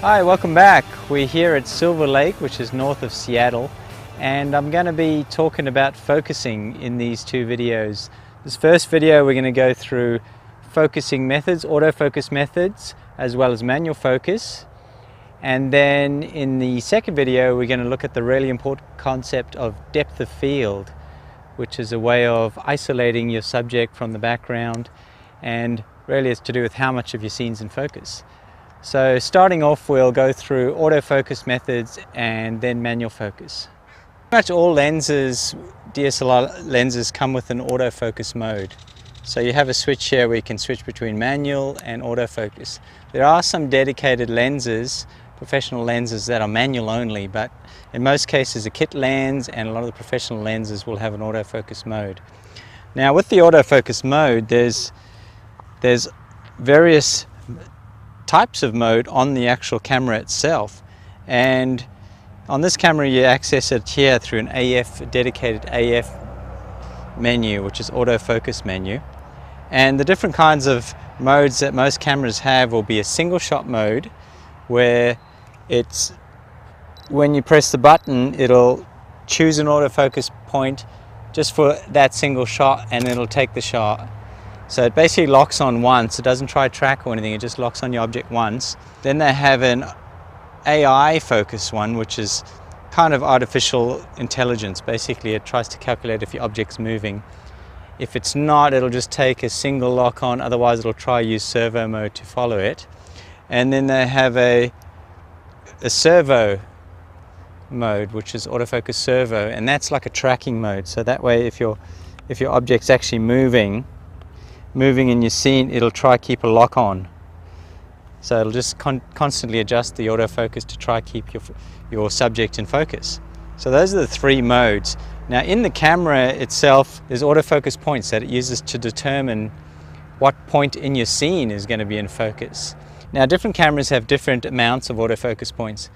Hi, welcome back. We're here at Silver Lake, which is north of Seattle, and I'm going to be talking about focusing in these two videos. This first video we're going to go through focusing methods, autofocus methods, as well as manual focus. And then in the second video we're going to look at the really important concept of depth of field, which is a way of isolating your subject from the background, and really it's to do with how much of your scene's in focus. So starting off, we'll go through autofocus methods and then manual focus. Pretty much all lenses, DSLR lenses, come with an autofocus mode. So you have a switch here where you can switch between manual and autofocus. There are some dedicated lenses, professional lenses, that are manual only, but in most cases a kit lens and a lot of the professional lenses will have an autofocus mode. Now with the autofocus mode, there's various types of mode on the actual camera itself, and on this camera you access it here through an dedicated AF menu, which is autofocus menu. And the different kinds of modes that most cameras have will be a single shot mode, where it's when you press the button it'll choose an autofocus point just for that single shot and it'll take the shot. So it basically locks on once. It doesn't try track or anything, it just locks on your object once. Then they have an AI focus one, which is kind of artificial intelligence. Basically it tries to calculate if your object's moving. If it's not, it'll just take a single lock on, otherwise it'll try use servo mode to follow it. And then they have a servo mode, which is autofocus servo, and that's like a tracking mode. So that way if your object's actually moving in your scene, it'll try keep a lock on. So it'll just constantly adjust the autofocus to try keep your subject in focus. So those are the three modes. Now in the camera itself, there's autofocus points that it uses to determine what point in your scene is going to be in focus. Now different cameras have different amounts of autofocus points,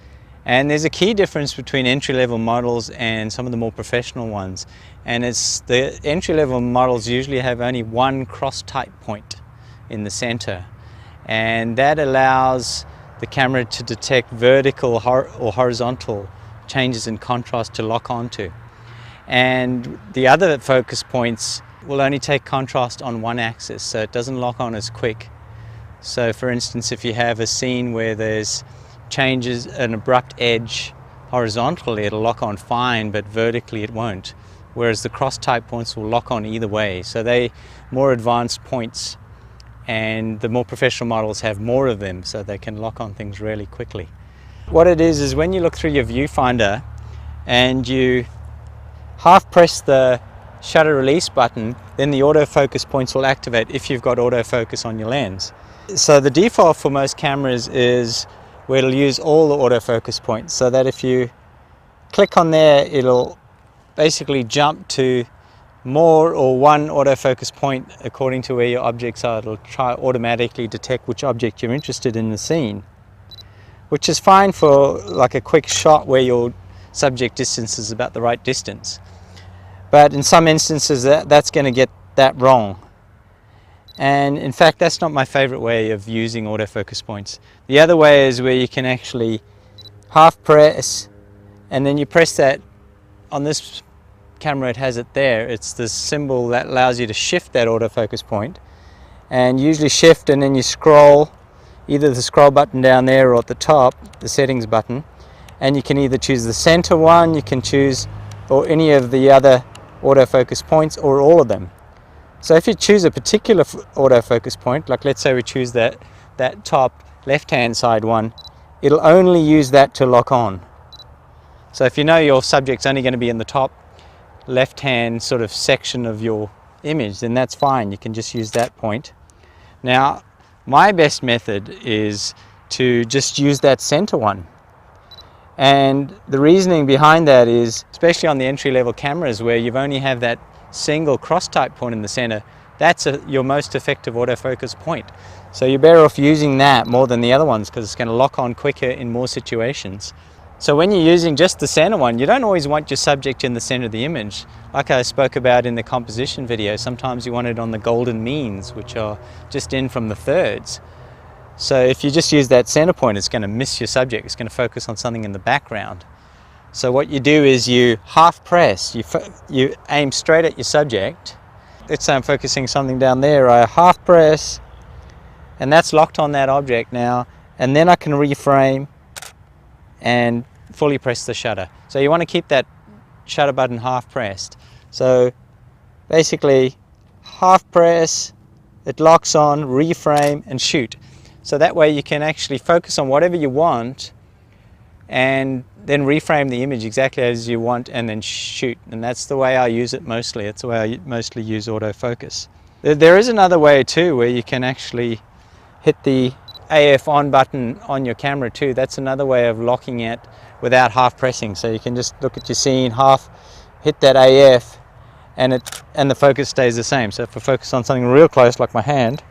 and there's a key difference between entry-level models and some of the more professional ones. And it's the entry-level models usually have only one cross-type point in the center, and that allows the camera to detect vertical or horizontal changes in contrast to lock onto. And the other focus points will only take contrast on one axis, so it doesn't lock on as quick. So for instance, if you have a scene where there's changes an abrupt edge horizontally, it'll lock on fine, but vertically it won't. Whereas the cross-type points will lock on either way. So they more advanced points, and the more professional models have more of them, so they can lock on things really quickly. What it is when you look through your viewfinder and you half press the shutter release button, then the autofocus points will activate if you've got autofocus on your lens. So the default for most cameras is where it'll use all the autofocus points, so that if you click on there, it'll basically jump to more or one autofocus point according to where your objects are. It'll try automatically detect which object you're interested in the scene, which is fine for like a quick shot where your subject distance is about the right distance. But in some instances that's going to get that wrong. And in fact, that's not my favorite way of using autofocus points. The other way is where you can actually half press, and then you press that. On this camera it has it there. It's the symbol that allows you to shift that autofocus point, and usually shift, and then you scroll, either the scroll button down there or at the top, the settings button, and you can either choose the center one, you can choose or any of the other autofocus points, or all of them. So if you choose a particular autofocus point, like let's say we choose that top left-hand side one, it'll only use that to lock on. So if you know your subject's only going to be in the top left-hand sort of section of your image, then that's fine. You can just use that point. Now, my best method is to just use that center one. And the reasoning behind that is, especially on the entry-level cameras where you've only have that single cross-type point in the center, that's your most effective autofocus point. So you're better off using that more than the other ones, because it's going to lock on quicker in more situations. So when you're using just the center one, you don't always want your subject in the center of the image. Like I spoke about in the composition video, sometimes you want it on the golden means, which are just in from the thirds. So if you just use that center point, it's going to miss your subject. It's going to focus on something in the background. So what you do is you half press, you aim straight at your subject. Let's say I'm focusing something down there, I half press, and that's locked on that object now, and then I can reframe and fully press the shutter. So you want to keep that shutter button half pressed. So basically half press, it locks on, reframe and shoot. So that way you can actually focus on whatever you want and then reframe the image exactly as you want and then shoot. And that's the way I use it mostly. It's the way I mostly use autofocus. There is another way too where you can actually hit the AF on button on your camera too. That's another way of locking it without half pressing. So you can just look at your scene, half hit that AF and the focus stays the same. So if I focus on something real close like my hand,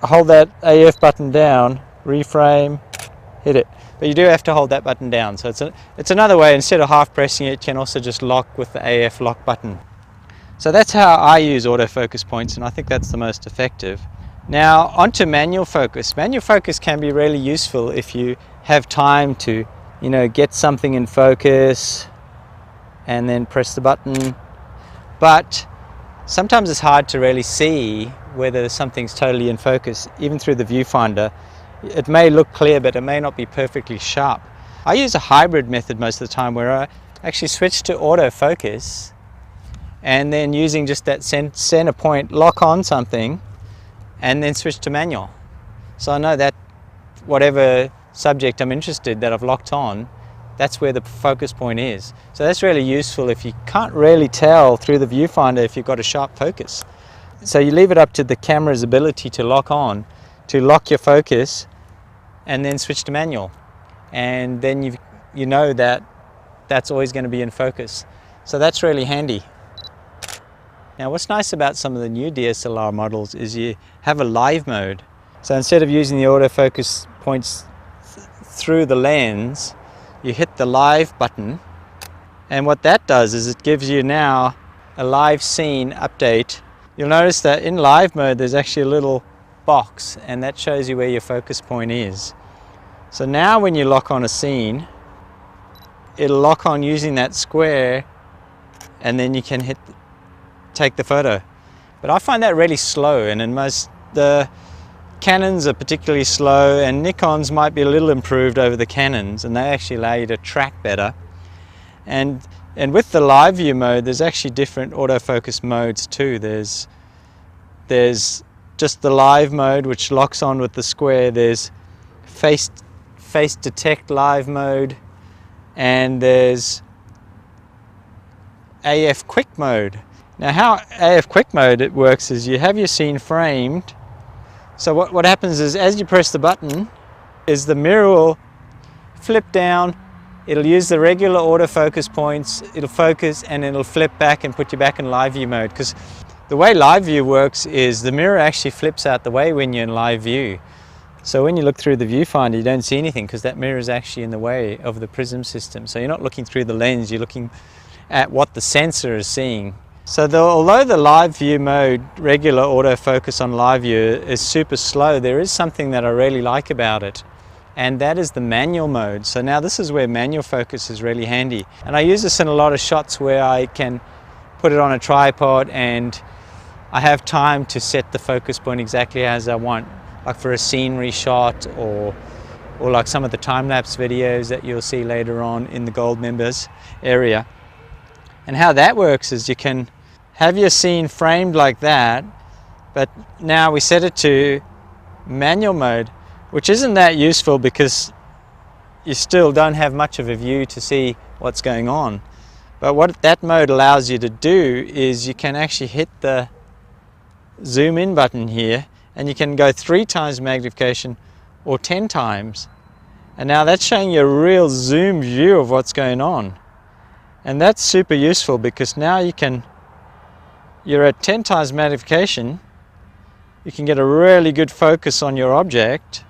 I hold that AF button down, reframe, hit it. But you do have to hold that button down. So it's another way, instead of half pressing it, you can also just lock with the AF lock button. So that's how I use autofocus points, and I think that's the most effective. Now onto manual focus. Manual focus can be really useful if you have time to, get something in focus and then press the button. But sometimes it's hard to really see whether something's totally in focus, even through the viewfinder. It may look clear, but it may not be perfectly sharp. I use a hybrid method most of the time where I actually switch to autofocus and then using just that center point, lock on something and then switch to manual. So I know that whatever subject I'm interested that I've locked on, that's where the focus point is. So that's really useful if you can't really tell through the viewfinder if you've got a sharp focus. So you leave it up to the camera's ability to lock on, to lock your focus and then switch to manual. And then you know that that's always going to be in focus. So that's really handy. Now what's nice about some of the new DSLR models is you have a live mode. So instead of using the autofocus points through the lens, you hit the live button, and what that does is it gives you now a live scene update. You'll notice that in live mode there's actually a little box, and that shows you where your focus point is. So now when you lock on a scene, it'll lock on using that square, and then you can take the photo. But I find that really slow, and in the Canons are particularly slow, and Nikons might be a little improved over the Canons, and they actually allow you to track better. And with the live view mode, there's actually different autofocus modes too. There's just the live mode, which locks on with the square. There's face detect live mode, and there's AF quick mode. Now how AF quick mode it works is you have your scene framed. So what happens is as you press the button, is the mirror will flip down, it'll use the regular autofocus points, it'll focus and it'll flip back and put you back in live view mode. Because the way live view works is the mirror actually flips out the way when you're in live view. So when you look through the viewfinder you don't see anything because that mirror is actually in the way of the prism system. So you're not looking through the lens, you're looking at what the sensor is seeing. So although the live view mode, regular autofocus on live view is super slow, there is something that I really like about it, and that is the manual mode. So now this is where manual focus is really handy, and I use this in a lot of shots where I can put it on a tripod and I have time to set the focus point exactly as I want, like for a scenery shot or like some of the time-lapse videos that you'll see later on in the Gold members area. And how that works is you can have your scene framed like that, but now we set it to manual mode, which isn't that useful because you still don't have much of a view to see what's going on. But what that mode allows you to do is you can actually hit the zoom in button here, and you can go 3 times magnification or 10 times. And now that's showing you a real zoom view of what's going on. And that's super useful because now you're at 10 times magnification, you can get a really good focus on your object,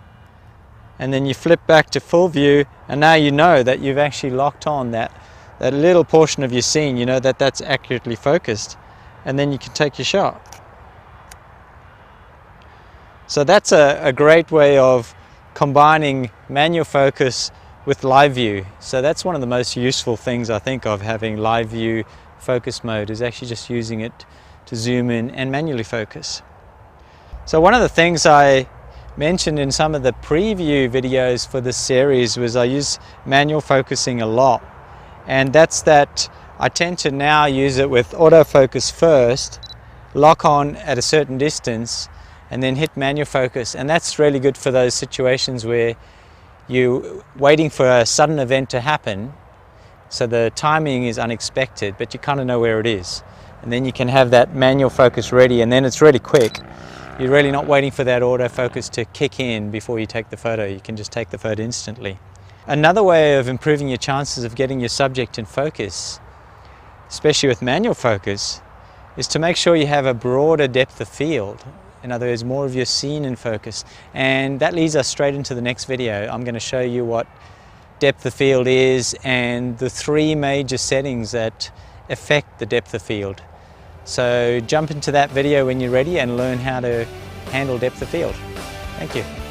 and then you flip back to full view, and now you know that you've actually locked on that little portion of your scene, you know that that's accurately focused, and then you can take your shot. So that's a great way of combining manual focus with live view. So that's one of the most useful things I think of having live view focus mode, is actually just using it to zoom in and manually focus. So one of the things I mentioned in some of the preview videos for this series was I use manual focusing a lot, and that's that I tend to now use it with autofocus first, lock on at a certain distance, and then hit manual focus. And that's really good for those situations where you're waiting for a sudden event to happen, so the timing is unexpected, but you kind of know where it is. And then you can have that manual focus ready, and then it's really quick. You're really not waiting for that autofocus to kick in before you take the photo. You can just take the photo instantly. Another way of improving your chances of getting your subject in focus, especially with manual focus, is to make sure you have a broader depth of field. In other words, more of your scene in focus. And that leads us straight into the next video. I'm going to show you what depth of field is and the 3 major settings that affect the depth of field. So jump into that video when you're ready and learn how to handle depth of field. Thank you.